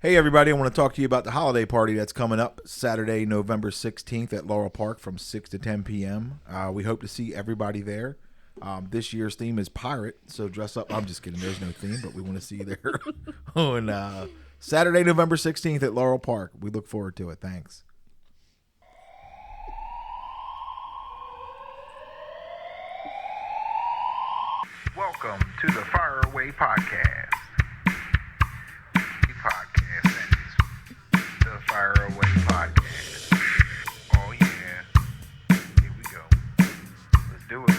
Hey everybody, I want to talk to you about the holiday party that's coming up Saturday, November 16th at Laurel Park from 6 to 10 p.m. We hope to see everybody there. This year's theme is pirate, so dress up. I'm just kidding, there's no theme, but we want to see you there on Saturday, November 16th at Laurel Park. We look forward to it. Thanks. Welcome to the Fire Away Podcast. Podcast that is the Fire Away Podcast. Oh yeah, here we go. Let's do it.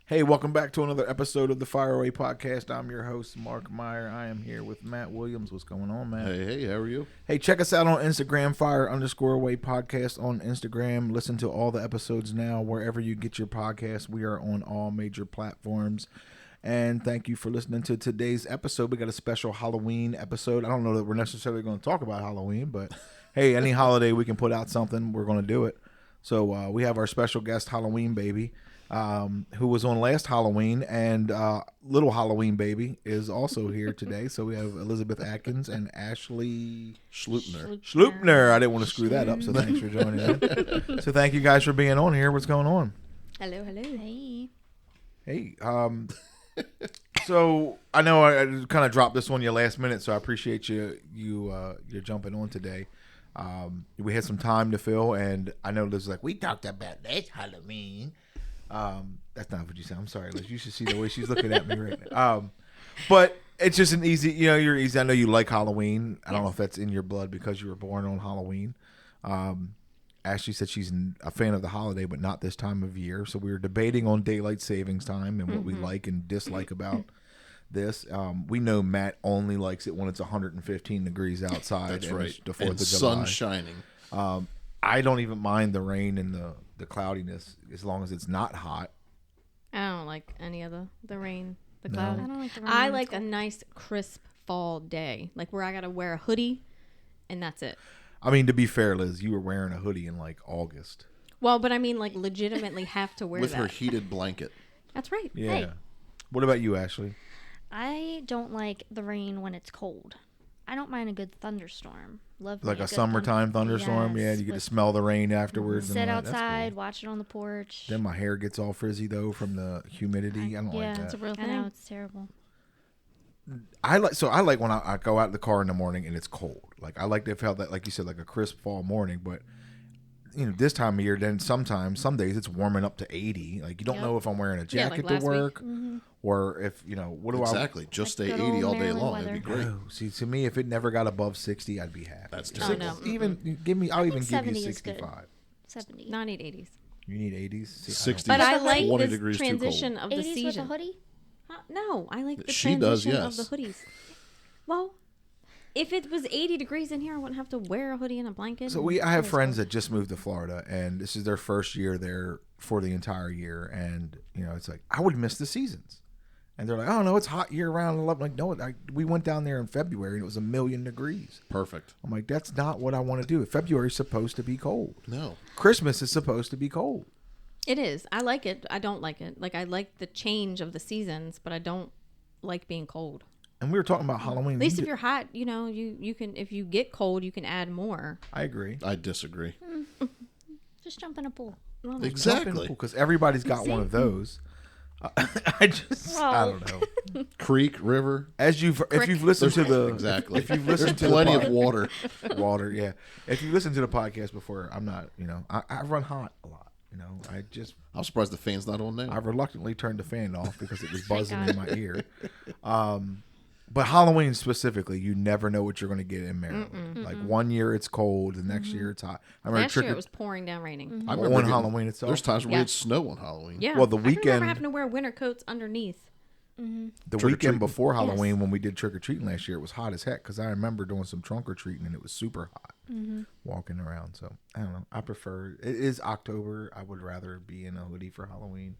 Hey, welcome back to another episode of the Fire Away Podcast. I'm your host, Mark Meyer. I am here with Matt Williams. What's going on, Matt? Hey, how are you? Hey, check us out on Instagram, Fire_Away Podcast on Instagram. Listen to all the episodes now wherever you get your podcasts. We are on all major platforms. And thank you for listening to today's episode. We got a special Halloween episode. I don't know that we're necessarily going to talk about Halloween, but hey, any holiday we can put out something, we're going to do it. So we have our special guest, Halloween Baby, who was on last Halloween, and little Halloween Baby is also here today. So we have Elizabeth Adkins and Ashley Schleupner. I didn't want to screw that up, so thanks for joining in. So thank you guys for being on here. What's going on? Hello. Hey. Hey, so I know I kind of dropped this on you last minute, so I appreciate you're jumping on today. We had some time to fill, and I know Liz was like, we talked about that Halloween. That's not what you said. I'm sorry, Liz. You should see the way she's looking at me right now. But it's just an easy, you're easy. I know you like Halloween. I don't know if that's in your blood because you were born on Halloween. Ashley said she's a fan of the holiday, but not this time of year. So we were debating on daylight savings time and what we like and dislike about this. We know Matt only likes it when it's 115 degrees outside. That's and right. It's the 4th and of July. sun shining. I don't even mind the rain and the cloudiness as long as it's not hot. I don't like any of the rain, the No. cloud. I don't like the rain. I when like it's a cold. nice crisp fall day, like where I gotta wear a hoodie, and that's it. I mean, to be fair, Liz, you were wearing a hoodie in like August. Well, but I mean, like legitimately have to wear With that. her heated blanket. That's right. Yeah. Hey. What about you, Ashley? I don't like the rain when it's cold. I don't mind a good thunderstorm. Love Like me a good summertime thunderstorm? Yes, Yeah, you get to with- smell the rain afterwards. Sit and all that. That's outside, cool. watch it on the porch. Then my hair gets all frizzy though from the humidity. I don't Yeah, like It's a that. real I know thing. it's terrible. I like when I go out in the car in the morning and it's cold. Like I like to feel that, like you said, like a crisp fall morning. But this time of year, then some days it's warming up to 80. Like you don't Yep. know if I'm wearing a Yeah, like jacket to last week. work or if what do Exactly. Just Like stay good 80 old all day Maryland long. It'd be weather. great. I? See, to me, if it never got above 60, I'd be happy. That's Six- terrible. Oh, no. Even give me, I'll even give you 70 is good. 65. 70. Not 80s. You need 80s. See, 60. But I With a like 20 this degrees too cold. transition of the 80s with a season. hoodie? No, I like the She transition does, of the yes. hoodies. Well, if it was 80 degrees in here, I wouldn't have to wear a hoodie and a blanket. So I have friends that just moved to Florida, and this is their first year there for the entire year, and it's like I would miss the seasons, and they're like, oh no, it's hot year round. I'm like, no, we went down there in February and it was 1,000,000 degrees. Perfect. I'm like, that's not what I want to do. February's supposed to be cold. No. Christmas is supposed to be cold. It is. I like it. I don't like it. Like I like the change of the seasons, but I don't like being cold. And we were talking about Halloween. At least if you're hot, you can. If you get cold, you can add more. I agree. I disagree. Just jump in a pool. Exactly. Because everybody's got one of those. I don't know. Creek, river. If you've listened to the Exactly. if you've There's listened to plenty the of water. water, yeah. If you listen to the podcast before, I'm not, I run hot a lot. I'm surprised the fan's not on I now. reluctantly turned the fan off because it was buzzing in my ear. But Halloween specifically, you never know what you're going to get in Maryland. Like one year it's cold, the next year it's hot. I remember Last year it was pouring down, raining. I on remember getting- Halloween itself. There's times where we had Yes. snow on Halloween. Yeah. Well, the I remember weekend- having to wear winter coats underneath. The Trick or weekend treating. before Halloween, when we did trick or treating last year, it was hot as heck because I remember doing some trunk or treating and it was super hot walking around. So I don't know. I prefer it is October. I would rather be in a hoodie for Halloween.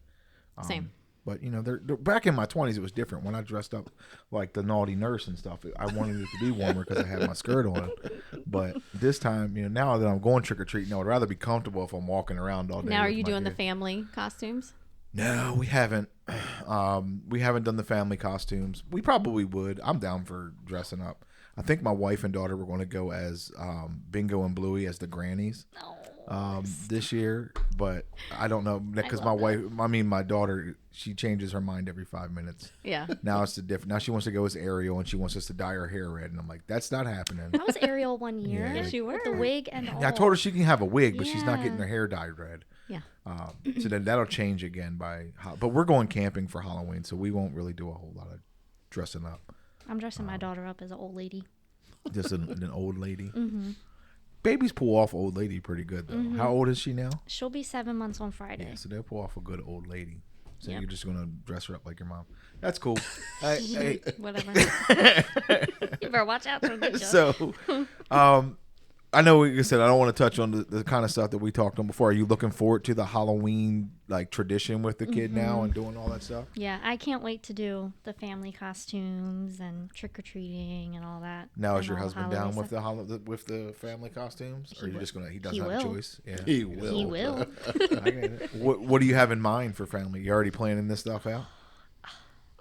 Same. But they're back in my 20s, it was different. When I dressed up like the naughty nurse and stuff, I wanted it to be warmer because I had my skirt on. But this time, now that I'm going trick or treating, I would rather be comfortable if I'm walking around all day. Now, are with you my doing the gear. family costumes? No, we haven't. We haven't done the family costumes. We probably would. I'm down for dressing up. I think my wife and daughter were going to go as Bingo and Bluey as the grannies this year, but I don't know because my daughter, she changes her mind every 5 minutes. Yeah. Now it's now she wants to go as Ariel and she wants us to dye her hair red, and I'm like, that's not happening. I was Ariel one year. Yeah. Yes, you were. With the wig and all. I told her she can have a wig, but she's not Yeah. getting her hair dyed red. Yeah. So then that'll change again but we're going camping for Halloween, so we won't really do a whole lot of dressing up. I'm dressing my daughter up as an old lady. Just an old lady. Mm-hmm. Babies pull off old lady pretty good though. Mm-hmm. How old is she now? She'll be 7 months on Friday. Yeah, so they'll pull off a good old lady. So Yep. you're just gonna dress her up like your mom. That's cool. Hey, Whatever. You better watch out for the so, I know, like I said, I don't want to touch on the kind of stuff that we talked on before. Are you looking forward to the Halloween like tradition with the kid now and doing all that stuff? Yeah, I can't wait to do the family costumes and trick or treating and all that. Now, is and your all husband holiday down with stuff. with the family costumes, or are you just gonna? He doesn't He have a will. choice. Yeah, He will. He will. I get it. What do you have in mind for family? You already planning this stuff out?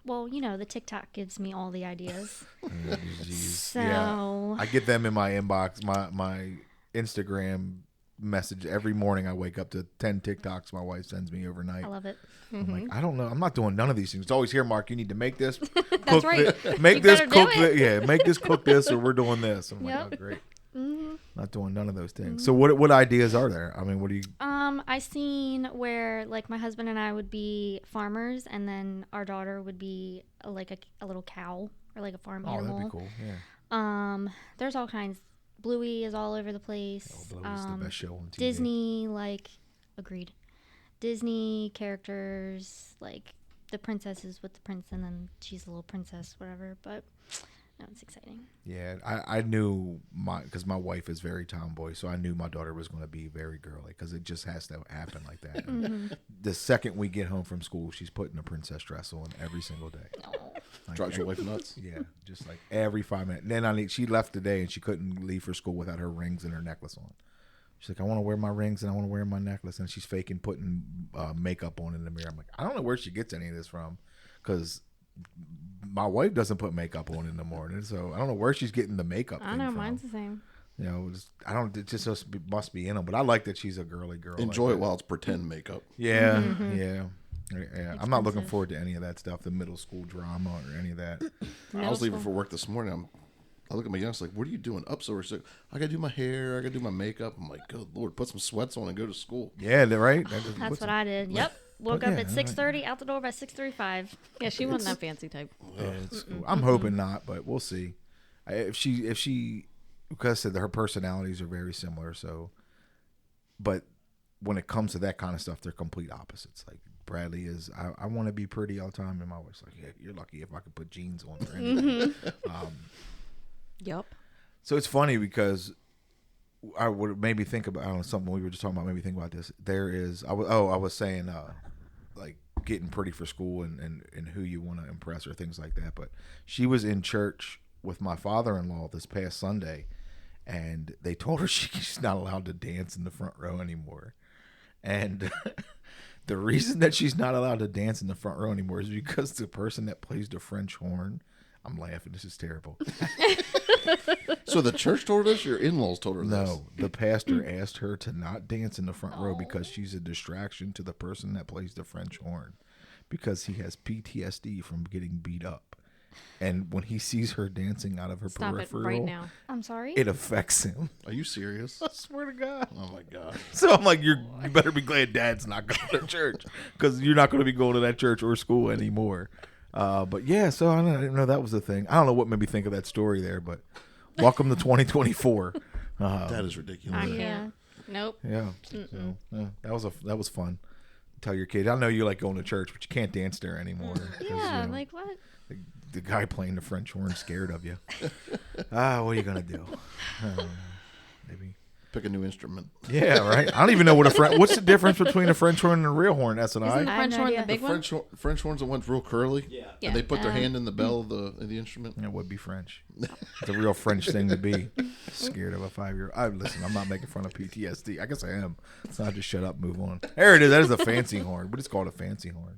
Well, the TikTok gives me all the ideas. Jeez. So- Yeah, I get them in my inbox, my Instagram message every morning. I wake up to 10 TikToks my wife sends me overnight. I love it. I'm like, I don't know. I'm not doing none of these things. It's always here, Mark. You need to make this. That's right. Make You this, better do cook it. Yeah, make this, cook this, or we're doing this. I'm like, Yep. oh, great. Mm-hmm. Not doing none of those things. So what ideas are there? I mean, what do you? I seen where like my husband and I would be farmers, and then our daughter would be like a little cow or like a farm Oh, animal. that'd be cool. Yeah. There's all kinds. Bluey is all over the place. Oh, Bluey's the best show on TV. Disney, agreed. Disney characters, like the princess is with the prince, and then she's a little princess, whatever. But no, it's exciting. Yeah, I knew because my wife is very tomboy, so I knew my daughter was going to be very girly because it just has to happen like that. And the second we get home from school, she's putting a princess dress on every single day. Like, Drives your wife nuts. yeah, just like every 5 minutes. Then she left today and she couldn't leave for school without her rings and her necklace on. She's like, I want to wear my rings and I want to wear my necklace, and she's faking putting makeup on in the mirror. I'm like, I don't know where she gets any of this from, because my wife doesn't put makeup on in the morning, so I don't know where she's getting the makeup. I thing know, from. mine's the same. It just must be in them. But I like that she's a girly girl. Enjoy like it that. while it's pretend makeup. Yeah, Mm-hmm. yeah. I'm not looking forward to any of that stuff, the middle school drama or any of that. I was leaving for work this morning. I look at my youngest like, what are you doing up so early? She's like, I got to do my hair. I got to do my makeup. I'm like, good Lord, put some sweats on and go to school. Yeah, right. That's what I did. Yep. Woke up at 6:30, out the door by 6:35. Yeah, she wasn't that fancy type. It's cool. I'm hoping not, but we'll see. If she, because I said her personalities are very similar. So, but when it comes to that kind of stuff, they're complete opposites. Like Bradley is, I want to be pretty all the time, and my wife's like, yeah, you're lucky if I could put jeans on for anything. Yep. So it's funny because I would maybe think about, I don't know, something we were just talking about, made me think about this. There is, I was saying, like getting pretty for school and who you want to impress or things like that. But she was in church with my father-in-law this past Sunday, and they told her she's not allowed to dance in the front row anymore. And the reason that she's not allowed to dance in the front row anymore is because the person that plays the French horn, I'm laughing, this is terrible. So the church told her this? Your in-laws told her this? No, the pastor asked her to not dance in the front row because she's a distraction to the person that plays the French horn, because he has PTSD from getting beat up. And when he sees her dancing out of her Stop it peripheral, right now. I'm sorry. it affects him. Are you serious? I swear to God. Oh, my God. So I'm like, you better be glad Dad's not going to church, because you're not going to be going to that church or school anymore. But yeah, so I didn't know that was the thing. I don't know what made me think of that story there, but welcome to 2024. That is ridiculous. I Yeah. can't. Nope. Yeah, so, yeah, that was fun. Tell your kid, I know you like going to church, but you can't dance there anymore. 'cause, Yeah, like what? the guy playing the French horn scared of you. What are you gonna do? Maybe Pick a new instrument. Yeah, right. I don't even know what a French. What's the difference between a French horn and a real horn? That's an Isn't the I. I have French no horn the idea. big one? French horns the ones real curly. Yeah. Yeah. And they put their hand in the bell of the instrument. It would be French. It's a real French thing to be. Scared of a 5-year-old. Listen, I'm not making fun of PTSD. I guess I am. So I just shut up, move on. There it is. That is a fancy horn, but it's called a fancy horn.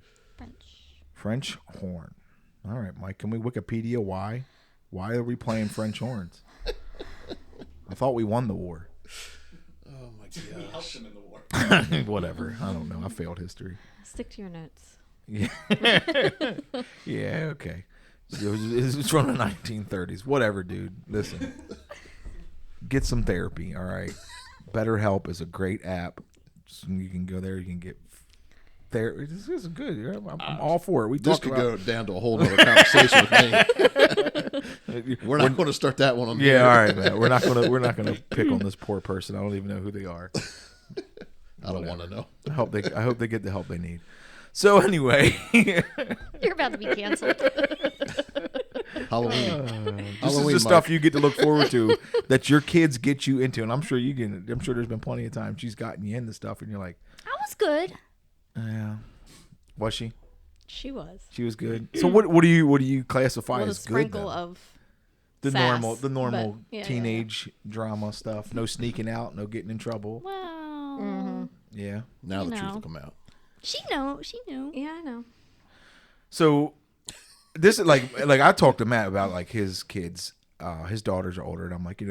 French horn. All right, Mike. Can we Wikipedia why? Why are we playing French horns? I thought we won the war. Oh my We helped gosh. them in the war. Whatever. I don't know. I failed history. Stick to your notes. Yeah. Yeah. Okay. So it was from the 1930s. Whatever, dude. Listen. Get some therapy. All right. BetterHelp is a great app. So you can go there. You can get therapy. This is good. I'm all for it. We This talked could about. go down to a whole other conversation with me. We're not going to start that one on Yeah. All right, man. We're not gonna pick on this poor person. I don't even know who they are. I don't want to know. I hope they get the help they need. So anyway. You're about to be canceled. Halloween. This is the Mike. stuff you get to look forward to that your kids get you into, and I'm sure there's been plenty of times she's gotten you into stuff, and you're like, I was good. yeah, was she? She was. She was good. So what do you classify With a as good? sprinkle Then? of The sass, normal but yeah, teenage drama stuff. No sneaking out, no getting in trouble. Well, Yeah. Now the No. truth will come out. she knew. She knew. Yeah, I know. So this is like I talked to Matt about like his kids. His daughters are older, and I'm like,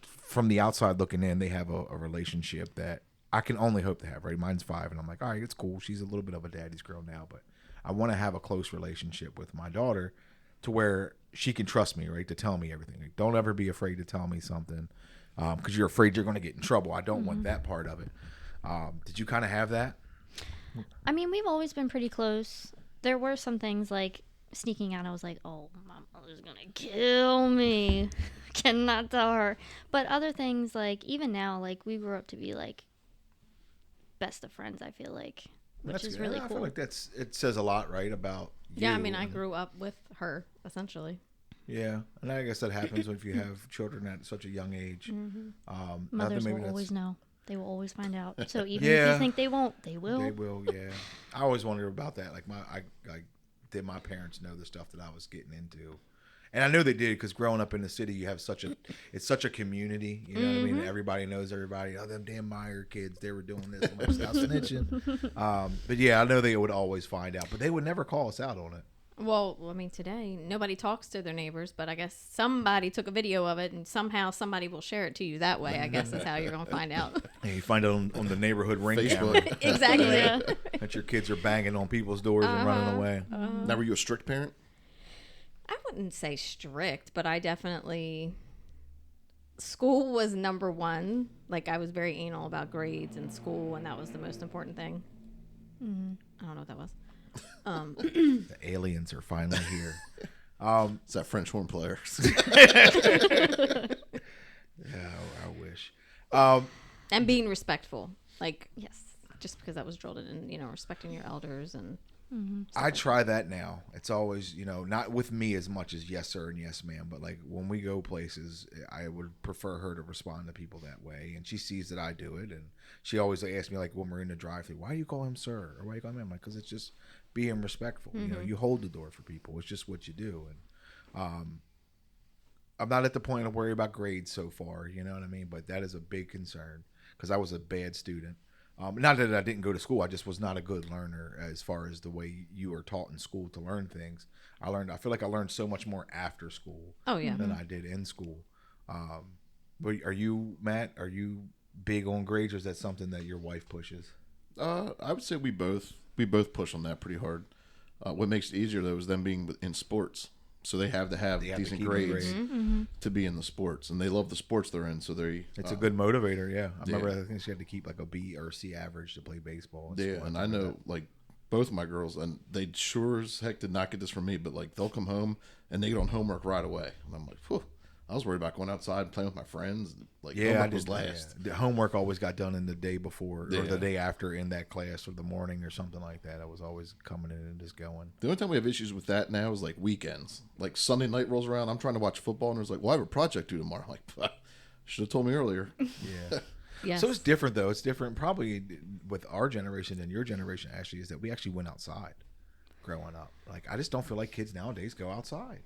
from the outside looking in, they have a relationship that I can only hope to have. Right, mine's 5, and I'm like, all right, it's cool. She's a little bit of a daddy's girl now, but I want to have a close relationship with my daughter, to where she can trust me, right, to tell me everything. Like, don't ever be afraid to tell me something, because you're afraid you're going to get in trouble. I don't want that part of it. Did you kind of have that? I mean, we've always been pretty close. There were some things like sneaking out. I was like, oh, my mother's going to kill me. Cannot tell her. But other things, like, even now, like, we grew up to be, like, best of friends, I feel like, which That's is good. really I cool. feel like it says a lot, right, about Yeah, I you mean, I and- grew up with her essentially. Yeah, and I guess that happens if you have children at such a young age. Mothers maybe will that's- always know. They will always find out. So even if Yeah. you think they won't, they will. They will, yeah. I always wondered about that. Like did my parents know the stuff that I was getting into? And I know they did, because growing up in the city, you have it's such a community. You know what I mean? Everybody knows everybody. Oh, them damn Meyer kids, they were doing this. I'm like, stop snitching. But yeah, I know they would always find out, but they would never call us out on it. Well, I mean, today nobody talks to their neighbors, but I guess somebody took a video of it, and somehow somebody will share it to you that way. I guess is how you're gonna find out. And you find it on the neighborhood ring camera Facebook. Exactly. Yeah. that your kids are banging on people's doors and running away. Now, were you a strict parent? I wouldn't say strict, but I definitely school was number one. Like, I was very anal about grades in school, and that was the most important thing. I don't know what that was. The aliens are finally here. It's that French horn player. Yeah, I wish. And being respectful, like, Yes. just because that was drilled in, respecting your elders and I try that now. It's always, not with me as much as yes sir and yes ma'am, but like when we go places, I would prefer her to respond to people that way, and she sees that I do it, and she always asks me, like, when we're in the drive-thru, why do you call him sir, or why do you call him ma'am? Like, because it's just being respectful. You hold the door for people. It's just what you do, and I'm not at the point of worry about grades so far. You know what I mean? But that is a big concern, because I was a bad student. Not that I didn't go to school. I just was not a good learner as far as the way you were taught in school to learn things. I feel like I learned so much more after school oh yeah. than I did in school. But are you, Matt, are you big on grades, or is that something that your wife pushes? I would say we both push on that pretty hard. What makes it easier, though, is them being in sports. So they have to have They have to decent keep a grades grade. to be in the sports, and they love the sports they're in. So It's a good motivator, yeah. I yeah. remember I think she had to keep like a B or C average to play baseball. Yeah, and I know like both of my girls, and they sure as heck did not get this from me, but like they'll come home and they get on homework right away, and I'm like, whew. I was worried about going outside and playing with my friends. Like, Yeah, I homework did. was last. Yeah. The homework always got done in the day before or Yeah. the day after in that class, or the morning or something like that. I was always coming in and just going. The only time we have issues with that now is like weekends. Like Sunday night rolls around, I'm trying to watch football, and there's like, well, I have a project due tomorrow. I'm like, should have told me earlier. Yeah. Yes. So it's different though. It's different probably with our generation and your generation, Ashley, is that we actually went outside growing up. Like I just don't feel like kids nowadays go outside.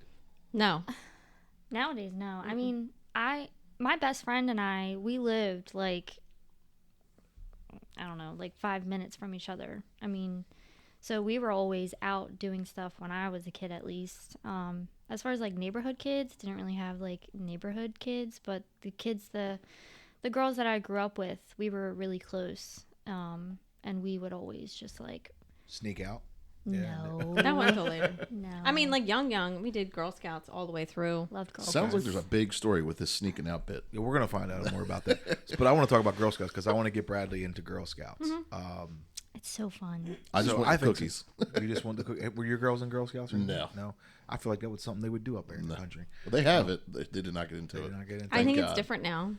No. Nowadays, no. I mean, my best friend and we lived like, I don't know, like 5 minutes from each other. I mean, so we were always out doing stuff when I was a kid, at least. As far as like neighborhood kids, didn't really have like neighborhood kids, but the kids, the girls that I grew up with, we were really close. And we would always just like Sneak out. no, That went until later. no. I mean, like young, we did Girl Scouts all the way through. loved Girl Sounds like Scouts. there's a big story with this sneaking out bit. Yeah, we're gonna find out more about that. But I want to talk about Girl Scouts because I want to get Bradley into Girl Scouts. It's so fun. I just So want I the think cookies. You just want the cookies. Were your girls in Girl Scouts? Or No. No. I feel like that was something they would do up there in the country. Well, they have it. They did not get into They it. did not get into I think God. it's different now.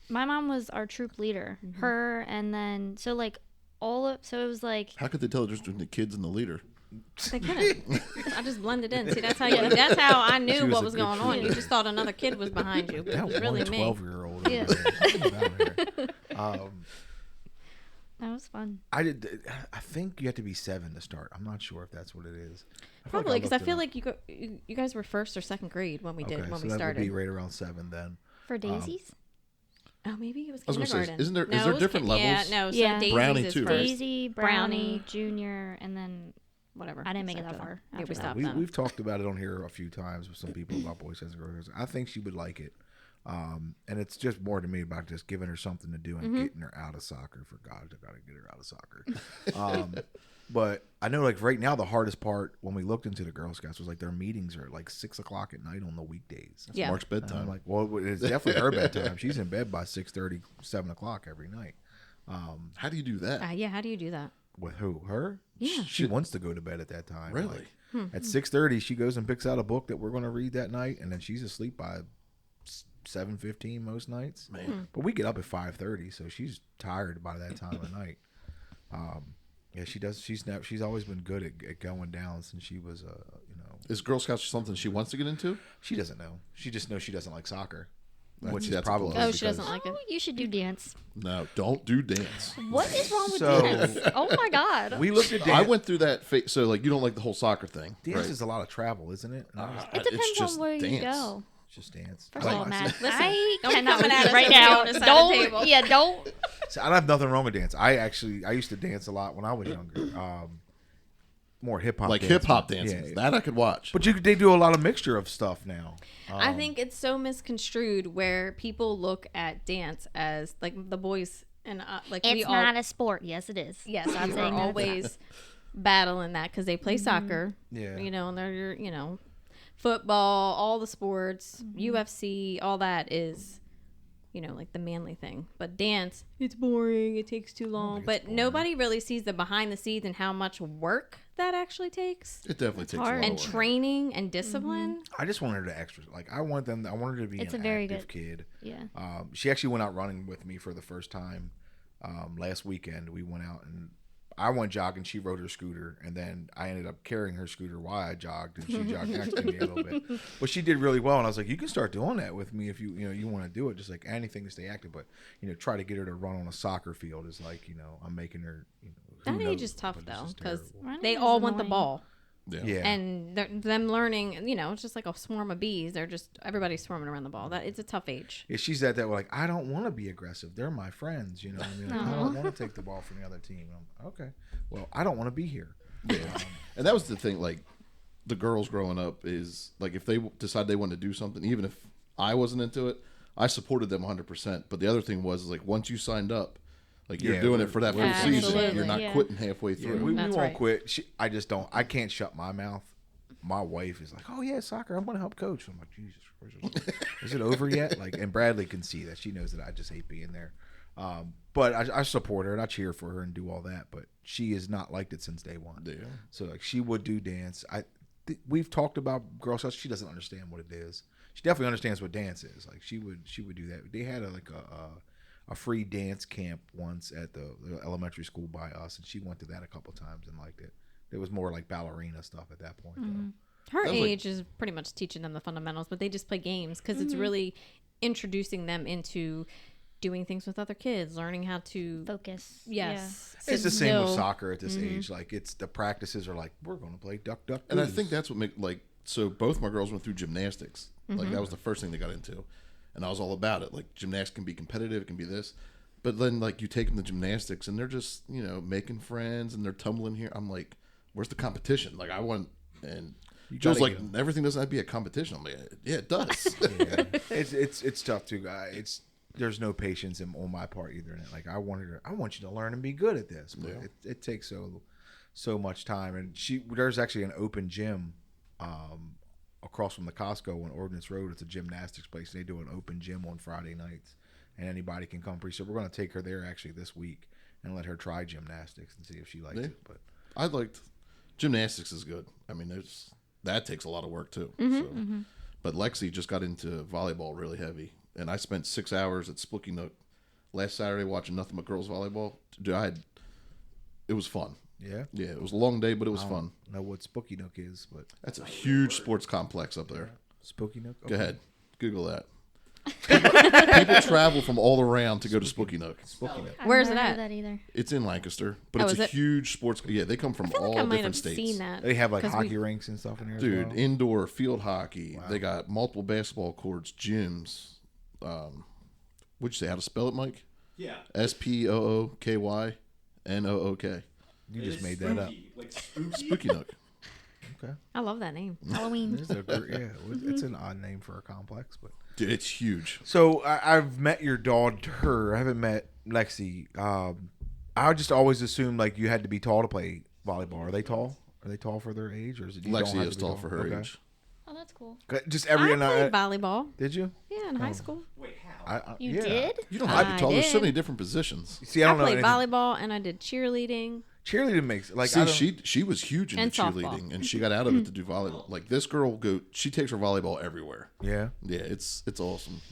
My mom was our troop leader. Her, and then so like so it was like How could they tell the difference between the kids and the leader? They couldn't. I just blended in. See, that's how I She knew was what a was good going on. shooter. You just thought another kid was behind you, but it That was really one me. 12-year-old. Yeah. Um, that was fun. I think you have to be 7 to start. I'm not sure if that's what it is. Probably because I looked it feel up. like you guys were first or second grade when we Okay, did when so we that started. would be right around 7 then. For daisies? Oh, maybe it was I was gonna say, kindergarten. isn't there- is No, there it was different levels? Yeah, no. So Yeah. Daisy's Brownie is too, first. right? Daisy, Brownie, Junior, and then Whatever. I didn't make it After that far. Yeah, after we that. stopped. We've talked about it on here a few times with some people about Boy Scouts and Girl Scouts. I think she would like it. And it's just more to me about just giving her something to do and Mm-hmm. getting her out of soccer. For God, I gotta get her out of soccer. But I know, like right now, the hardest part when we looked into the Girl Scouts was like their meetings are like 6 o'clock at night on the weekdays. Yeah. Mark's And bedtime. I'm like, well, it's definitely her bedtime. She's in bed by 6:30, 7 o'clock every night. How do you do that? Yeah. How do you do that? With who? Her? Yeah. She wants to go to bed at that time. Really? Like, at 6:30, she goes and picks out a book that we're going to read that night, and then she's asleep by 7:15 most nights. Man. But we get up at 5:30, so she's tired by that time of night. Yeah, she does. She's always been good at going down since she was Is Girl Scouts something she wants to get into? She doesn't know. She just knows she doesn't like soccer, which is That's a probably plus. Oh, she doesn't because- like it. Oh, you should do dance. No, don't do dance. What is wrong with So- dance? Oh my god. We looked at I dance. went through that phase. So, like, you don't like the whole soccer thing. Dance right? is a lot of travel, isn't it? And I was- It depends it's just on where you dance. go. It's just dance. First I of all, like- Matt, Listen, I don't be cannot coming with at you us right over here now. on this side of the table. Don't. Yeah, don't. See, I have nothing wrong with dance. I used to dance a lot when I was younger. More hip hop, Like hip hop dancing. That I could watch. But they do a lot of mixture of stuff now. I think it's so misconstrued where people look at dance as like the boys and like we It's all. not a sport. Yes, it is. Yes, Stop we are saying that it's always battling that because they play soccer. Yeah. You know, and they're football, all the sports, UFC, all that is, like the manly thing. But dance, it's boring. It takes too long. But nobody really sees the behind the scenes and how much work that actually takes, It definitely takes hard. a lot and of work. training and discipline. I just wanted her to extra. Like I wanted her to be It's an a very active good- kid. Yeah. She actually went out running with me for the first time last weekend. We went out and I went jogging. She rode her scooter, and then I ended up carrying her scooter while I jogged, and she jogged next to me a little bit. But she did really well, and I was like, "You can start doing that with me if you want to do it. Just like anything to stay active, but try to get her to run on a soccer field is like I'm making her. That who age knows, is tough but it's though just because terrible. Running they is all want the annoying. ball. Yeah. And them learning, it's just like a swarm of bees. They're just everybody's swarming around the ball. That it's a tough age. Yeah, she's at that like I don't want to be aggressive. They're my friends, you know. What I mean, like, I don't want to take the ball from the other team. I'm, okay, well, I don't want to be here. And that was the thing, like, the girls growing up is, like, if they decide they want to do something, even if I wasn't into it, I supported them 100%. But the other thing was, like, once you signed up, like, you're Yeah, doing it for that full Absolutely. season. You're not Yeah. quitting halfway Yeah, through. we That's won't right. quit. I just don't. I can't shut my mouth. My wife is like, "Oh yeah, soccer. I'm going to help coach." I'm like, Jesus Christ, is it over yet? Like, and Bradley can see that. She knows that I just hate being there. But I support her and I cheer for her and do all that. But she has not liked it since day one. Yeah. So like, she would do dance. We've talked about Girl Scouts. She doesn't understand what it is. She definitely understands what dance is. Like she would do that. They had a free dance camp once at the elementary school by us, and she went to that a couple times and liked it. It was more like ballerina stuff at that point, though. Her That was like- age is pretty much teaching them the fundamentals, but they just play games because it's really introducing them into doing things with other kids, learning how to Focus. yes. It's the sit same with still. soccer at this age. Like it's the practices are like we're going to play duck duck. And I goose. think that's what make like so both my girls went through gymnastics. Like that was the first thing they got into, and I was all about it. Like gymnastics can be competitive, it can be this, but then like you take them to gymnastics and they're just making friends and they're tumbling here. I'm like, where's the competition? Like I want and. Joe's like everything doesn't have to be a competition. I'm like, yeah, it does. Yeah. It's tough too, guys. There's no patience on my part either. And like I want you to learn and be good at this, but it takes so much time. And there's actually an open gym across from the Costco on Ordnance Road. It's a gymnastics place. They do an open gym on Friday nights, and anybody can come. So we're going to take her there actually this week and let her try gymnastics and see if she likes it. But I liked gymnastics is good. I mean, that takes a lot of work too. But Lexi just got into volleyball really heavy, and I spent 6 hours at Spooky Nook last Saturday watching nothing but girls volleyball. Dude, it was fun. yeah, Yeah, it was a long day, but it was I fun. don't know what Spooky Nook is, but That's a huge sports complex up there. Spooky Nook. Go ahead, Google that. People travel from all around to go to Spooky Nook. Spooky Nook. I've Where's never it heard at? of that either. It's in Lancaster, but Oh, it's is a it? huge sports. Yeah, they come from I feel all like I might different have states. seen that. They have like 'cause hockey rinks and stuff in there. Dude, as well. indoor field hockey. They got multiple basketball courts, gyms. Would you say how to spell it, Mike? Yeah. SPOOKYNOOK. You It just is made that up. spooky, Like spooky. Spooky Nook. I love that name. Halloween. It's it's an odd name for a complex, but Dude, it's huge. so I've met your daughter. I haven't met Lexi. I just always assumed like you had to be tall to play volleyball. Are they tall? Are they tall for their age, or is it you don't Lexi have is to be tall for her Okay. age. Oh, that's cool. Just I every played volleyball. Did you? Yeah, in high school. Wait, how? You yeah. did? You don't have to I be tall. There's so did. many different positions. See, I I don't know. played anything. volleyball and I did cheerleading. Cheerleading makes like I See, don't, she was huge into And softball. cheerleading, and she got out of it to do volleyball. Like this girl she takes her volleyball everywhere. yeah. Yeah, it's awesome.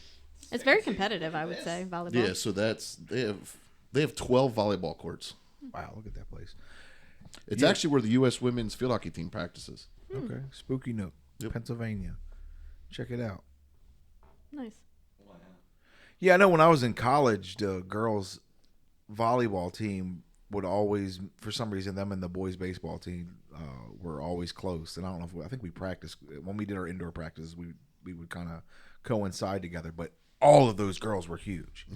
It's very competitive, I would say, volleyball. Yeah, so they have 12 volleyball courts. Wow, look at that place. It's actually where the U.S. women's field hockey team practices. Okay, Spooky Nook, Pennsylvania. Check it out. Nice. Yeah, I know. When I was in college, the girls' volleyball team would always, for some reason, them and the boys' baseball team were always close. And I don't know if I think we practiced when we did our indoor practices. We would kind of coincide together, but all of those girls were huge.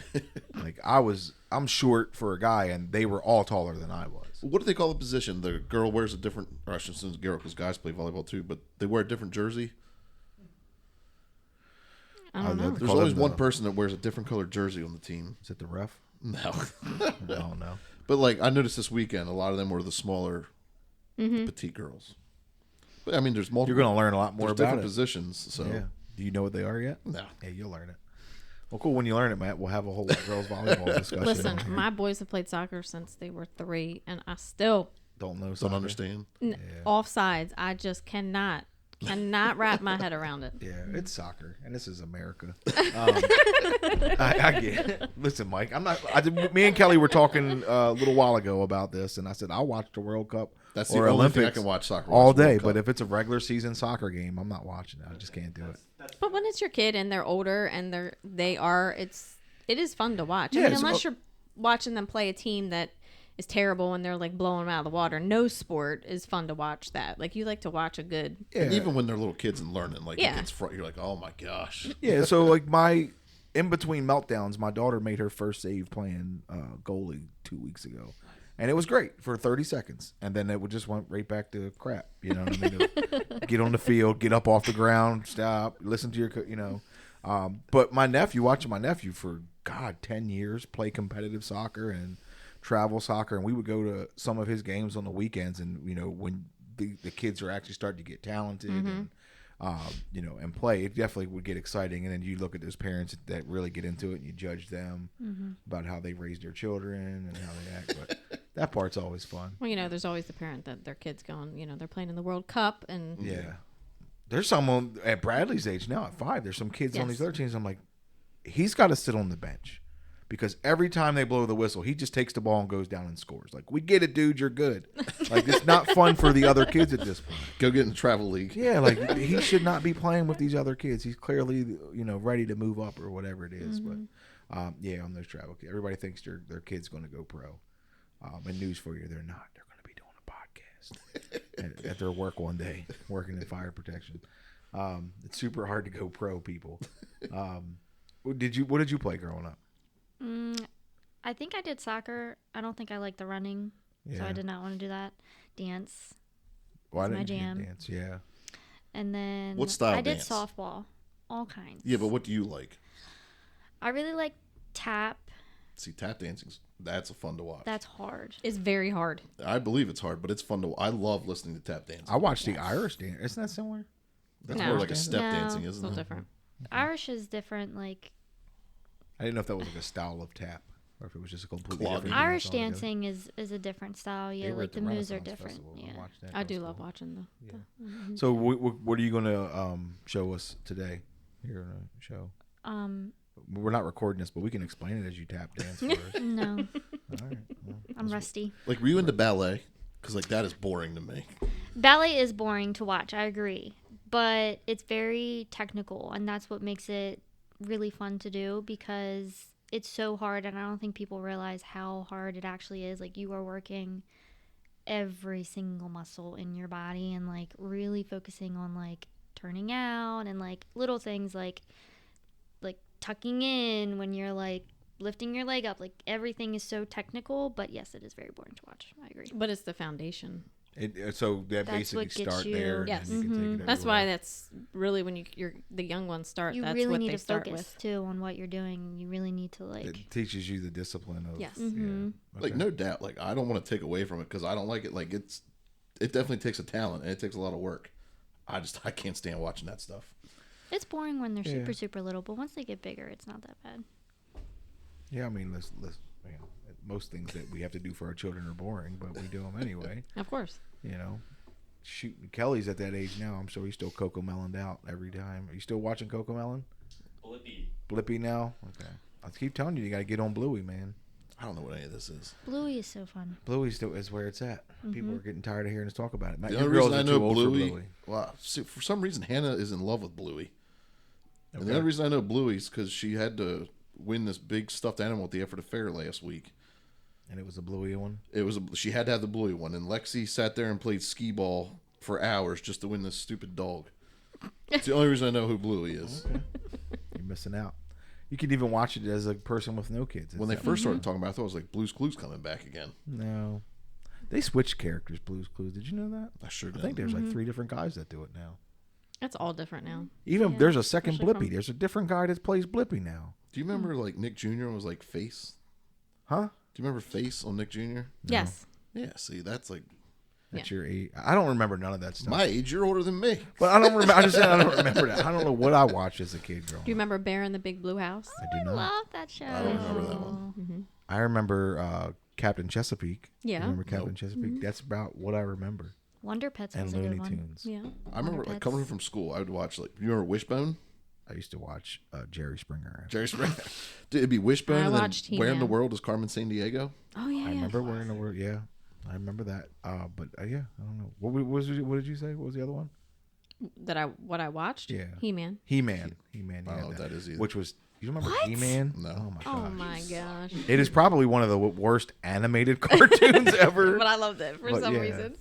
Like I'm short for a guy, and they were all taller than I was. What do they call the position? The girl wears a different, or I shouldn't say girl because guys play volleyball too, but they wear a different jersey. I don't know. There's always one person that wears a different colored jersey on the team. Is it the ref? No. I don't know. But like I noticed this weekend, a lot of them were the smaller, petite girls. But I mean, there's multiple. You're going to learn a lot more there's about different it. positions. So Yeah. Do you know what they are yet? no. Yeah, you'll learn it. Well, cool. When you learn it, Matt, we'll have a whole girls volleyball discussion. Listen, my boys have played soccer since they were 3, and I still don't know. Don't soccer. understand. offsides. I just cannot wrap my head around it. Yeah, it's soccer, and this is America. I get it. Listen, Mike, me and Kelly were talking a little while ago about this, and I said I'll watch the World Cup That's the or only Olympics thing I can watch soccer all watch World day. Cup. But if it's a regular season soccer game, I'm not watching it. I just can't do it. But when it's your kid and they're older and it is fun to watch. Yeah, I mean, it's unless you're watching them play a team that is terrible and they're like blowing them out of the water. No sport is fun to watch that. Like you like to watch a good. Yeah, And even when they're little kids and learning, like Yeah. you're like, oh my gosh. yeah. So like in between meltdowns, my daughter made her first save playing goalie 2 weeks ago. And it was great for 30 seconds. And then it would just went right back to crap. You know what I mean? Get on the field, get up off the ground, stop, listen to your, But watching my nephew for, 10 years, play competitive soccer and travel soccer. And we would go to some of his games on the weekends. And, when the kids are actually starting to get talented and, and play, it definitely would get exciting. And then you look at those parents that really get into it and you judge them about how they raise their children and how they act. But that part's always fun. Well, there's always the parent that their kid's going. They're playing in the World Cup and Yeah. There's someone at Bradley's age now at 5. There's some kids on Yes. these other teams. I'm like, he's got to sit on the bench because every time they blow the whistle, he just takes the ball and goes down and scores. Like, we get it, dude, you're good. Like, it's not fun for the other kids at this point. Go get in the travel league. Yeah, like he should not be playing with these other kids. He's clearly, ready to move up or whatever it is. But on those travel kids, everybody thinks their kid's going to go pro. And news for you, they're not. They're going to be doing a podcast at their work one day, working in fire protection. It's super hard to go pro, people. What did you play growing up? I think I did soccer. I don't think I liked the running, so I did not want to do that. Dance. Why my didn't you jam. dance? Yeah. And then What style I did dance? softball, all kinds. Yeah, but what do you like? I really like tap. See, tap dancing's fun to watch. That's hard. It's very hard. I believe it's hard, but it's fun to. I love listening to tap dancing. I watched the Irish dance. Isn't that similar? That's No. more like a step No. dancing, It's a isn't little it? different. Irish is different. Like I didn't know if that was like a style of tap or if it was just a completely Clogging. different Irish dance altogether. dancing is a different style. They Yeah, were like at the moves are Renaissance different. Festival. Yeah. watched that. I That do was love cool. watching the So what are you going to show us today here in the show? We're not recording this, but we can explain it as you tap dance for us. No, All right. Well, I'm rusty. Like, were you into ballet? Because like that is boring to me. Ballet is boring to watch. I agree, but it's very technical, and that's what makes it really fun to do because it's so hard, and I don't think people realize how hard it actually is. Like, you are working every single muscle in your body and like really focusing on like turning out and like little things like tucking in when you're like lifting your leg up. Like, everything is so technical, but yes, it is very boring to watch. I agree. But it's the foundation. So that That's basically what gets start you- there. and Yes. then you can take it That's why everywhere. that's really when you're the young ones start. You That's really what need they to start focus with. too on what you're doing. You really need to like. It teaches you the discipline of. Yes. Mhm. Yeah. Like, Okay. no doubt. Like, I don't want to take away from it because I don't like it. Like, it definitely takes a talent and it takes a lot of work. I can't stand watching that stuff. It's boring when they're Yeah. super little, but once they get bigger, it's not that bad. Yeah, I mean, let's most things that we have to do for our children are boring, but we do them anyway. Of course. Shoot, Kelly's at that age now. I'm sure he's still Coco Meloned out every time. Are you still watching Coco Melon? Blippy now? Okay. I keep telling you, you got to get on Bluey, man. I don't know what any of this is. Bluey is so fun. Bluey still is where it's at. People Mm-hmm. are getting tired of hearing us talk about it. The Your only girls reason I are know too old for Bluey, well, see, for some reason Hannah is in love with Bluey, and the Okay. only reason I know Bluey is because she had to win this big stuffed animal at the Effort Fair last week. And it was a Bluey one. She had to have the Bluey one, and Lexi sat there and played skee ball for hours just to win this stupid dog. It's the only reason I know who Bluey is. You're missing out. You can even watch it as a person with no kids. When they It's- first started talking about it, I thought it was like Blue's Clues coming back again. No. They switched characters, Blue's Clues. Did you know that? I sure I did. think there's like 3 different guys that do it now. It's all different now. Even Yeah, there's a second especially Blippy. from- There's a different guy that plays Blippy now. Do you remember like Nick Jr. was like Face? Huh? Do you remember Face on Nick Jr.? Yes. Yeah, see, that's like That's your age. I don't remember none of that stuff. my age. You're older than me. But I don't remember. I just said I don't remember that. I don't know what I watched as a kid growing Do you up. remember Bear in the Big Blue House? I do I not. love that show. I don't remember that one. I remember Captain Chesapeake. Yeah. Remember Captain Chesapeake? That's about what I remember. Wonder Pets And was a Looney good one. Tunes. Yeah. I remember like Pets. coming from school, I would watch like you remember Wishbone? I used to watch Jerry Springer. Jerry Springer. Dude, it'd be Wishbone I and watched then Where in the He-Man. World is Carmen San Diego? Oh yeah. I remember Where in the World. Yeah, I remember that. But yeah, I don't know. What did you say? What was the other one? What I watched? Yeah. He-Man. He-Man. I don't know Yeah, what that is either. which was. You remember What? He-Man? No. Oh my Oh gosh. my gosh. It is probably one of the worst animated cartoons ever. But I loved it for But some yeah. reason.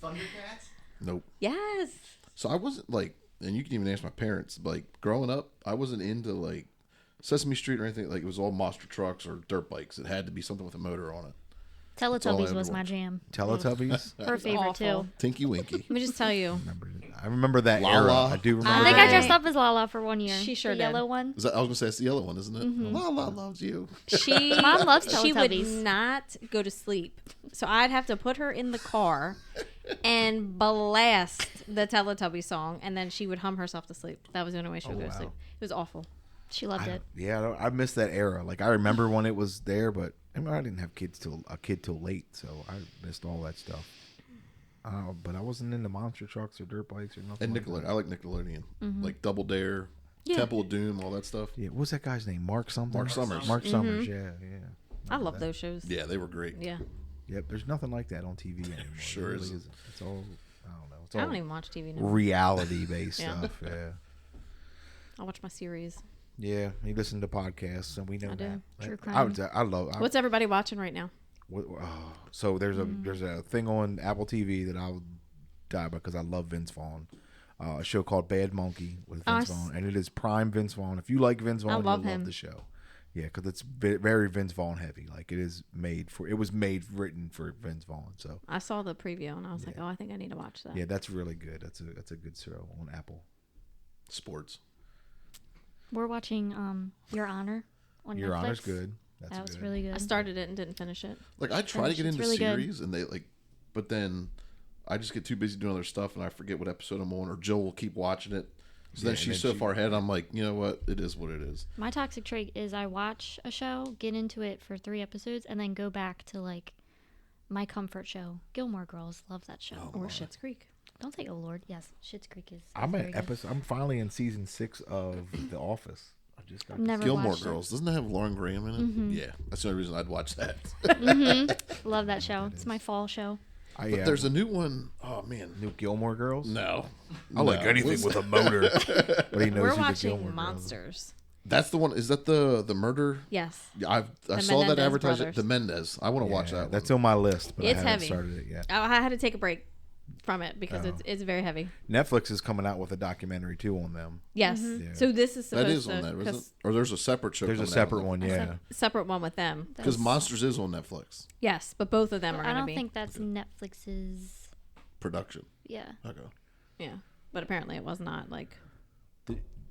Nope. Yes. So I wasn't like, and you can even ask my parents, like growing up, I wasn't into like Sesame Street or anything. Like it was all monster trucks or dirt bikes. It had to be something with a motor on it. all I Teletubbies ever was my watched. jam. Teletubbies. Her favorite awful. too. Tinky Winky. Let me just tell you. I remember that La era. La. I do I remember. think that I dressed era. up as Lala for one year. She sure the did. yellow one. Is that, I was gonna say it's the yellow one, isn't it? Mm-hmm. La loves you. She Mom loves She would Teletubbies. not go to sleep. So I'd have to put her in the car and blast the Teletubby song, and then she would hum herself to sleep. That was the only way she would go to wow. sleep. It was awful. She loved it. I missed that era. Like I remember when it was there, but I didn't have a kid till late, so I missed all that stuff. But I wasn't into monster trucks or dirt bikes or nothing. And like Nickelodeon. that. I like Nickelodeon. Mm-hmm. Like Double Dare, Yeah. Temple of Doom, all that stuff. Yeah, what's that guy's name? Mark something. Mark Summers. Mark Summers. Yeah, yeah. I love those shows. Yeah, they were great. Yeah. Yep. There's nothing like that on TV anymore. Sure It really isn't. isn't. It's all. I don't know. It's I all don't even watch TV now. reality based Yeah. stuff. Yeah. I watch my series. Yeah. You listen to podcasts, and we know I do. that. True I crime. would. I love. What's everybody watching right now? So there's a thing on Apple TV that I'll die because I love Vince Vaughn. A show called Bad Monkey with Vince Vaughn, and it is prime Vince Vaughn. If you like Vince Vaughn, love you'll him. love the show. Yeah, because it's very Vince Vaughn heavy. Like it is made for. It was written for Vince Vaughn. So I saw the preview and I was like, oh, I think I need to watch that. yeah, that's really good. That's a good show on Apple. Sports. We're watching Your Honor on Your Netflix. Honor's good. That's That was good. really good. I started it and didn't finish it. Like I try to get It's into really good. series, and they like, but then I just get too busy doing other stuff, and I forget what episode I'm on. Or Jill will keep watching it. So Yeah, then and she's then so far ahead. I'm like, you know what? It is what it is. My toxic trait is I watch a show, get into it for 3 episodes, and then go back to like my comfort show, Gilmore Girls. Love that show. Or Schitt's Creek. Don't say, oh Lord. Yes, Schitt's Creek is. I'm very at good. episode. I'm finally in season 6 of The Office. I just got. I've never Gilmore watched it. Girls. Doesn't that have Lauren Graham in it? Mm-hmm. Yeah, that's the only reason I'd watch that. Love that show. It's my fall show. But there's a new one. Oh man, new Gilmore Girls. no. I like No. anything with a motor. But he knows We're who the watching Gilmore Girls are. Monsters. That's the one. Is that the murder? Yes. Yeah, I The saw that Menendez advertisement. brothers. The Mendez. I want to watch Yeah, that. That's one. on my list, but It's I haven't heavy. started it yet. I had to take a break from it because Oh. it's very heavy. Netflix is coming out with a documentary too on them. Yes. Yeah. So this is supposed That is to on there, isn't it? 'cause Or there's a separate show. There's a coming out separate on one, yeah. separate one with them. Because Monsters is on Netflix Yes, but both of them are I going to don't be. think that's Netflix's. production. Yeah. Okay. Yeah, but apparently it was not like.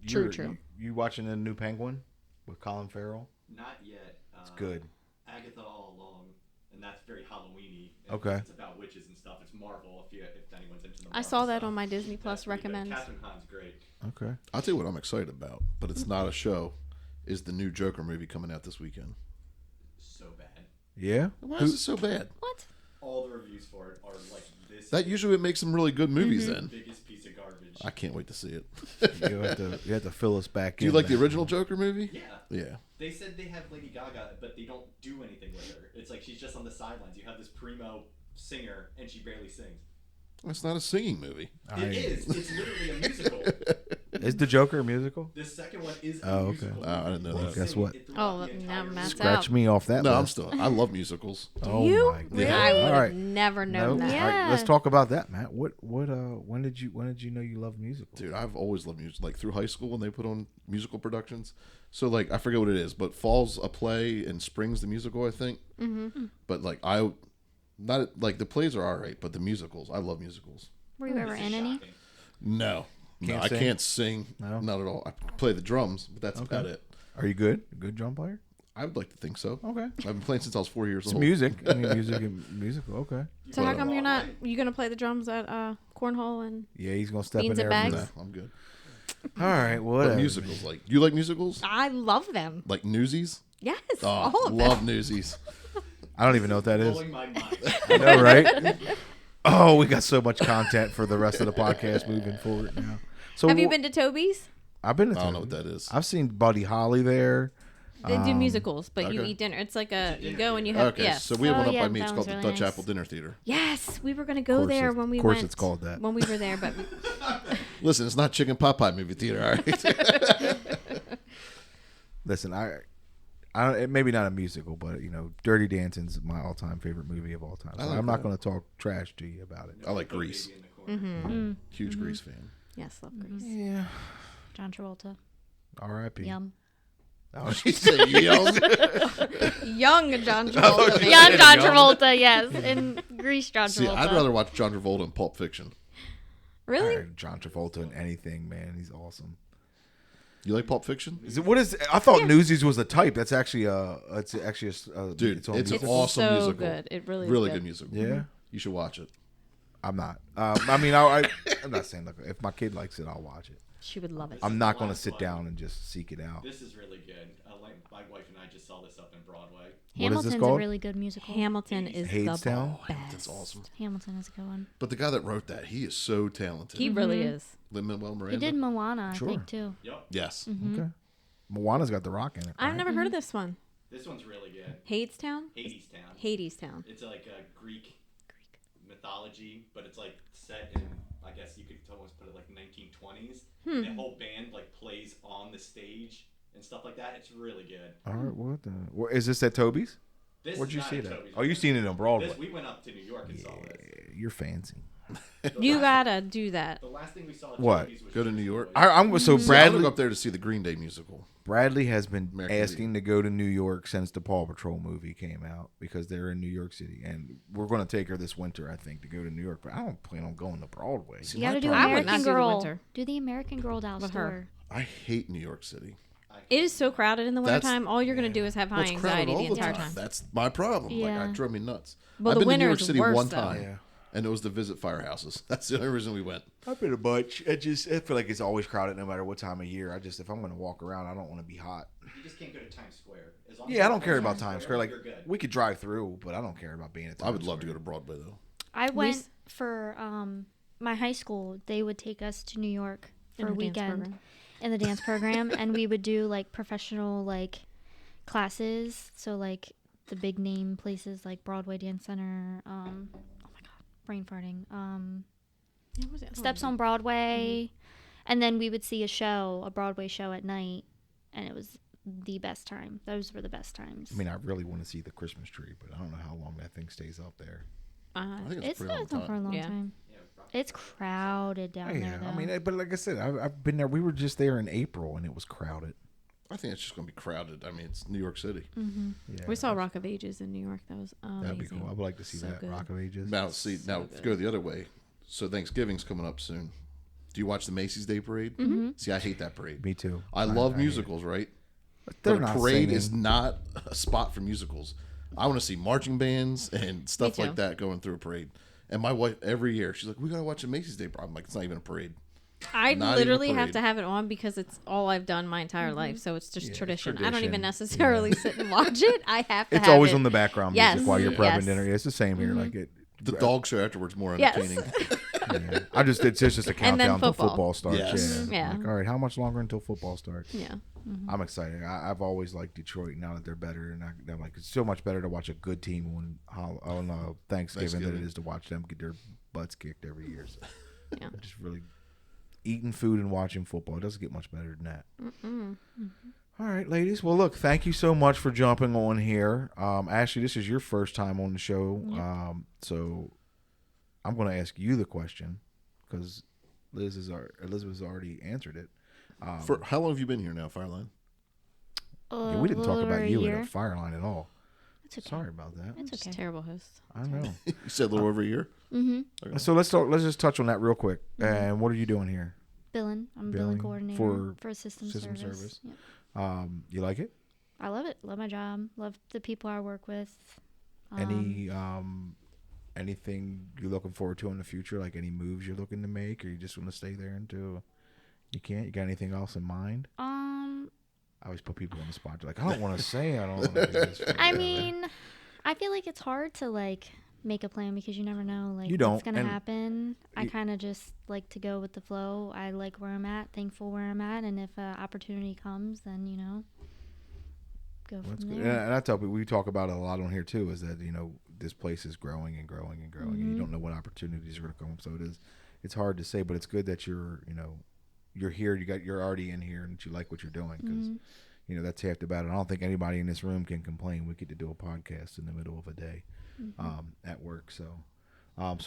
You're- True. You watching the new Penguin with Colin Farrell? Not yet. It's good. Agatha All Along, and that's very Halloween-y. Okay. It's about witches and stuff. It's Marvel, if anyone's into the I Marvel saw that stuff. on my Disney Plus That's pretty good. recommends. Catherine Hahn's great. Okay. I'll tell you what I'm excited about, but it's not a show. Is the new Joker movie coming out this weekend? So bad. Yeah. Why is it so bad? What? All the reviews for it are like this. That usually makes some really good movies. Then biggest piece of garbage. I can't wait to see it. You have to fill us back Do in. you like the there. original Joker movie? Yeah. Yeah. They said they have Lady Gaga, but they don't do anything with her. It's like she's just on the sidelines. You have this primo singer, and she barely sings. It's not a singing movie. It is. It's literally a musical. Is the Joker a musical? The second one is a Oh, okay. musical. Oh, I didn't know They that. Guess sing what? it throughout Oh, the now entire Matt's movie. Scratch out. me off that No, I'm list. still. I love musicals. Oh you? my god! Really? I would All have right. never known No? that. All right, Yeah. let's talk about that, Matt. When did you know you loved musicals? Dude, I've always loved music. Like through high school when they put on musical productions. So like I forget what it is, but fall's a play and spring's the musical, I think. Mm-hmm. But like not like the plays are all right, but the musicals, I love musicals. Were you ever This is in any? shocking. No, Can't I sing? can't sing. No? Not at all. I play the drums, but that's Okay. about it. Are you good? Good drum player? I would like to think so. Okay. I've been playing since I was 4 years It's old. music. I mean, music and musical. Okay. So how But, come you're not? You gonna play the drums at cornhole and? Yeah, he's gonna step Beans in and there. bags? No, I'm good. All right. But Whatever. musicals, like you like musicals? I love them. Like Newsies? Yes, Oh, all of love them. Newsies. I don't even know what that is. Blowing my mind. I know, right? Oh, we got so much content for the rest of the podcast moving forward now. So Have you been to Toby's? I've been to. I don't know what Toby's. that is. I've seen Buddy Holly there. They do musicals, but you okay. eat dinner. It's like you go and you have Okay, yes. so we have Oh, one up yeah, by me. It's that called was the really Dutch nice. Apple Dinner Theater. Yes, we were gonna go Course there it's- when we of course went. it's called that. When we were there, but Listen, it's not Chicken Pot Pie movie theater, all right? Listen, it maybe not a musical, but Dirty Dancing's my all-time favorite movie of all time. So like I'm not that. going to talk trash to you about it. I like Grease. Baby in the corner. Huge Grease fan. yes, love Grease. Yeah. John Travolta. R.I.P. Yum. Oh, She said yum. Young John Oh, Travolta. Young John Travolta, yes. In Grease, John Travolta. See, I'd rather watch John Travolta in Pulp Fiction. Really? John Travolta in anything, man. He's awesome. You like Pulp Fiction? I thought Newsies was a type. That's actually Dude, it's on it's music. awesome so musical. good. It really Really is good musical. Yeah. You should watch it. I'm not. I'm not saying like if my kid likes it, I'll watch it. She would love it. I'm not going to sit down and just seek it out. This is really good. my wife and I just saw this up in Broadway. What is this Hamilton's a called? really good musical. Hamilton is the Hadestown? best. Hamilton's awesome. Hamilton is a good one. But the guy that wrote that, he is so talented. He really is. Lin-Manuel Miranda. He did Moana, I Sure. think, too. Yep. Yes. Okay. Moana's got the rock in it. I've right? never heard of this one. This one's really good. Hadestown? Hadestown. Hadestown. It's like a Greek mythology, but it's like set in, I guess you could almost put it like 1920s. The whole band like plays on the stage and stuff like that. It's really good. All right. What is this at Toby's? This Where'd is you not see at that? Toby's. Oh, you seen it on Broadway. We went up to New York and saw this. You're fancy. You gotta do that. The last thing we saw at What? Toby's was Go to Juice New York? WRLD. I'm so See, I would Bradley. go up there to see the Green Day musical. Bradley has been American asking to go to New York since the Paw Patrol movie came out because they're in New York City, and we're going to take her this winter, I think, to go to New York. But I don't plan on going to Broadway. You got to do I would not American do the Girl. winter. Do the American Girl Doll With store. her. I hate New York City. It is so crowded in the That's- wintertime. All you're gonna do is have high Well, it's crowded anxiety all the entire time. That's my problem. Yeah. Like, it drove me nuts. Well, I've the been to New winter York is City worse, one though. time, Yeah. and it was to visit firehouses. That's the only reason we went. I've been a bunch. I feel like it's always crowded no matter what time of year. If I'm going to walk around, I don't want to be hot. You just can't go to Times Square. As long as Yeah, I you're don't care close to about Times Square. Like you're good. we could drive through, but I don't care about being at Times I would love to Square. go to Broadway, though. I went for my high school. They would take us to New York for a In the dance weekend program. in the dance program, and we would do like professional like classes. So like the big name places like Broadway Dance Center. Oh my god, brain farting. Yeah, what was it? Steps on Broadway, and then we would see a Broadway show at night, and it was the best time. Those were the best times. I mean, I really want to see the Christmas tree, but I don't know how long that thing stays up there. I think it's, It's a pretty long not for a time. long Yeah. time. Yeah, rock- It's crowded down Yeah, there. Though. I mean, but like I said, I've been there. We were just there in April, and it was crowded. I think it's just going to be crowded. I mean, it's New York City. Yeah, We saw Rock of Ages in New York. That was amazing. That'd be cool. I would like to see So that good. Rock of Ages. Now, see, now good. go the other way. So Thanksgiving's coming up soon. Do you watch the Macy's Day Parade? See, I hate that parade. Me too. I love hate it. musicals, right? They're But a not parade singing. is not a spot for musicals. I want to see marching bands and stuff too. like that going through a parade. And my wife, every year, she's like, we got to watch a Macy's Day Parade. I'm like, it's not even a parade. I Not even a literally have parade. to have it on because it's all I've done my entire life. So it's just Yeah, tradition. I don't tradition. even necessarily sit and watch it. I have to It's have always it. on the background Yes, music while you're prepping yes. dinner. Yeah, it's the same here. Like it. The dog show afterwards more Yes. entertaining. Yeah. It's just a And then countdown until football. football starts. Yes. Yeah. Yeah. Like, all right, how much longer until football starts? Yeah. I'm excited. I've always liked Detroit. Now that they're better, and I'm like, it's so much better to watch a good team on Thanksgiving than it is to watch them get their butts kicked every year. So Yeah. just really eating food and watching football. It doesn't get much better than that. All right, ladies. Well, look, thank you so much for jumping on here. Ashley, this is your first time on the show. So I'm going to ask you the question because Elizabeth's already answered it. For how long have you been here now, Fireline? Yeah, we didn't talk Over about a you year. at a Fireline at all. It's okay. Sorry about that. It's Just okay. terrible host. I know. You said a little over a year? So let's just touch on that real quick. And what are you doing here? Billing. I'm a Billing billing coordinator for a system system service. service. Yep. You like it? I love it. Love my job. Love the people I work with. Anything you're looking forward to in the future? Like any moves you're looking to make, or you just want to stay there until you can't? You got anything else in mind? I always put people on the spot. They're like, I don't want to say. I don't want to do this. I mean, I feel like it's hard to like make a plan because you never know like You don't, what's gonna and happen. I you- kind of just like to go with the flow. I like where I'm at, thankful where I'm at, and if an opportunity comes, then go That's from good. there. And I tell people, we talk about it a lot on here too, is that, this place is growing and growing and growing, and you don't know what opportunities are going to come. So it's hard to say, but it's good that you're here. You're already in here, and that you like what you're doing because, that's half the battle. I don't think anybody in this room can complain. We get to do a podcast in the middle of a day, at work. So, I'll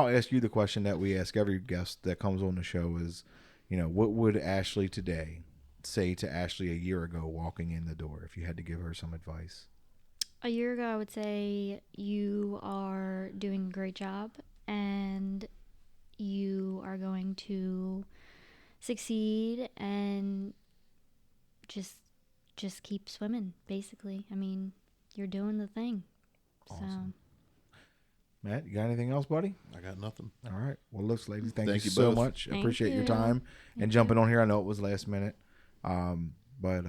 ask you the question that we ask every guest that comes on the show is, what would Ashley today say to Ashley a year ago walking in the door if you had to give her some advice? A year ago, I would say you are doing a great job and you are going to succeed and just keep swimming, basically. I mean, you're doing the thing. Awesome. Matt, you got anything else, buddy? I got nothing. All right. Well, looks, ladies, thank Thank you you so both. much. I Thank appreciate your you. time and jumping on here. I know it was last minute, but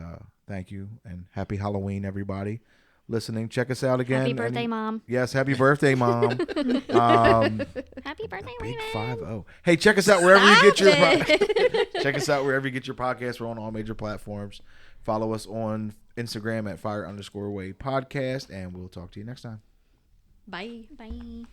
Thank you, and happy Halloween, everybody listening. Check us out again. Happy birthday, Mom. Yes, happy birthday, Mom. Happy birthday, Big Raven. 5-0. Hey, check us out wherever you get your it. check us out wherever you get your podcasts. We're on all major platforms. Follow us on Instagram at @fire_away podcast, and we'll talk to you next time. Bye. Bye.